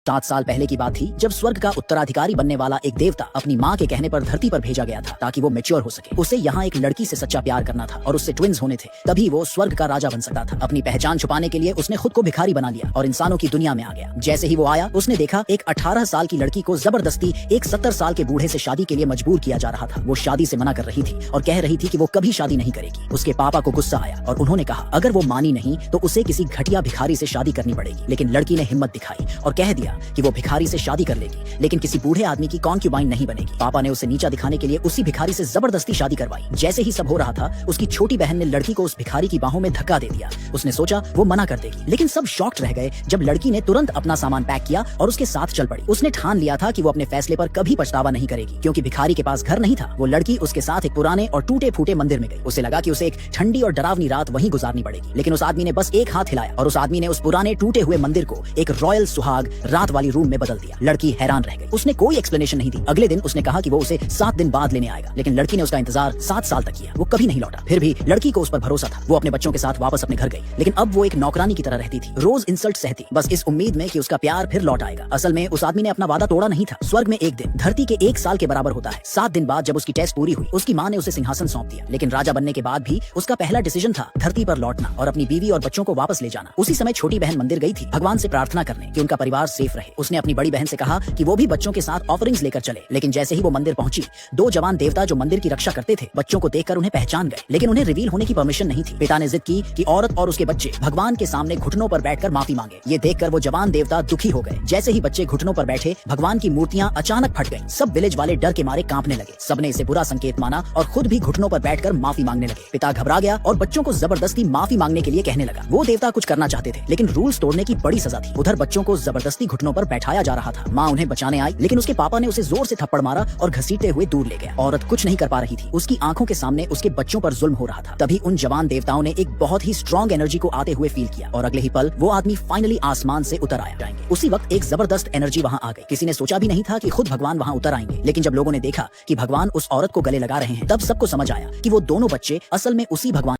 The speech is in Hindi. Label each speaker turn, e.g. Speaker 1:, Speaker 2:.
Speaker 1: 7 साल पहले की बात थी जब स्वर्ग का उत्तराधिकारी बनने वाला एक देवता अपनी माँ के कहने पर धरती पर भेजा गया था ताकि वो मैच्योर हो सके। उसे यहाँ एक लड़की से सच्चा प्यार करना था और उससे ट्विंस होने थे, तभी वो स्वर्ग का राजा बन सकता था। अपनी पहचान छुपाने के लिए उसने खुद को भिखारी बना लिया और इंसानों की दुनिया में आ गया। जैसे ही वो आया उसने देखा एक 18 साल की लड़की को जबरदस्ती एक 70 साल के बूढ़े से शादी के लिए मजबूर किया जा रहा था। वो शादी से मना कर रही थी और कह रही थी कि वो कभी शादी नहीं करेगी। उसके पापा को गुस्सा आया और उन्होंने कहा अगर वो मानी नहीं तो उसे किसी घटिया भिखारी से शादी करनी पड़ेगी। लेकिन लड़की ने हिम्मत दिखाई और कह दिया कि वो भिखारी से शादी कर लेगी लेकिन किसी बूढ़े आदमी की कॉन्क्यूबाइन नहीं बनेगी। पापा ने उसे नीचा दिखाने के लिए उसी भिखारी से जबरदस्ती शादी करवाई। जैसे ही सब हो रहा था उसकी छोटी बहन ने लड़की को उस भिखारी की बाहों में धक्का दे दिया। उसने सोचा वो मना कर देगी, लेकिन सब शॉक्ड रह गए जब लड़की ने तुरंत अपना सामान पैक किया और उसके साथ चल पड़ी। उसने ठान लिया था कि वो अपने फैसले पर कभी पछतावा नहीं करेगी, क्योंकि भिखारी के पास घर नहीं था। वो लड़की उसके साथ एक पुराने और टूटे फूटे मंदिर में गई। उसे लगा कि उसे एक ठंडी और डरावनी रात वहीं गुजारनी पड़ेगी, लेकिन उस आदमी ने बस एक हाथ हिलाया और उस आदमी ने उस पुराने टूटे हुए मंदिर को एक रॉयल सुहाग रात वाली रूम में बदल दिया। लड़की हैरान रह गई। उसने कोई एक्सप्लेनेशन नहीं दी। अगले दिन उसने कहा कि वो उसे 7 दिन बाद लेने आएगा, लेकिन लड़की ने उसका इंतजार 7 साल तक किया। वो कभी नहीं लौटा। फिर भी लड़की को उस पर भरोसा था। वो अपने बच्चों के साथ वापस अपने घर गई, लेकिन अब वो एक नौकरानी की तरह रहती थी। रोज इंसल्ट सहती, बस इस उम्मीद में कि उसका प्यार फिर लौट आएगा। असल में उस आदमी ने अपना वादा तोड़ा नहीं था। स्वर्ग में एक दिन धरती के 1 साल के बराबर होता है। 7 दिन बाद जब उसकी टेस्ट पूरी हुई उसकी माँ ने उसे सिंहासन सौंप दिया, लेकिन राजा बनने के बाद भी उसका पहला डिसीजन था धरती पर लौटना और अपनी बीवी और बच्चों को वापस ले जाना। उसी समय छोटी बहन मंदिर गई थी भगवान से प्रार्थना करने कि उनका परिवार सेफ रहे। उसने अपनी बड़ी बहन से कहा कि वो भी बच्चों के साथ ऑफरिंग्स लेकर चले, लेकिन जैसे ही वो मंदिर पहुंची 2 जवान देवता जो मंदिर की रक्षा करते थे बच्चों को देखकर उन्हें पहचान गए, लेकिन उन्हें रिवील होने की परमिशन नहीं थी। पिता ने जिद की कि औरत और उसके बच्चे भगवान के सामने घुटनों पर बैठकर माफी मांगे। ये देखकर वो जवान देवता दुखी हो गए। जैसे ही बच्चे घुटनों पर बैठे भगवान की मूर्तियां अचानक फट गईं। सब विलेज वाले डर के मारे कांपने लगे। सबने इसे बुरा संकेत माना और खुद भी घुटनों पर बैठकर माफी मांगने लगे। पिता घबरा गया और बच्चों को जबरदस्ती माफी मांगने के लिए कहने लगा। वो देवता कुछ करना चाहते थे, लेकिन रूल्स तोड़ने की बड़ी सजा थी। उधर बच्चों को जबरदस्ती घुटनों पर बैठाया जा रहा था। माँ उन्हें बचाने आई, लेकिन उसके पापा ने उसे जोर से थप्पड़ मारा और घसीटते हुए दूर ले गया। औरत कुछ नहीं कर पा रही थी। उसकी आंखों के सामने उसके बच्चों पर जुल्म हो रहा था। तभी उन जवान देवताओं ने एक बहुत ही स्ट्रॉन्ग एनर्जी को आते हुए फील किया और अगले ही पल वो आदमी फाइनली आसमान से उतर आया। जाएंगे उसी वक्त एक जबरदस्त एनर्जी वहाँ आ गई। किसी ने सोचा भी नहीं था कि खुद भगवान वहाँ उतर आएंगे, लेकिन जब लोगों ने देखा कि भगवान उस औरत को गले लगा रहे हैं तब सबको समझ आया कि वो दोनों बच्चे असल में उसी भगवान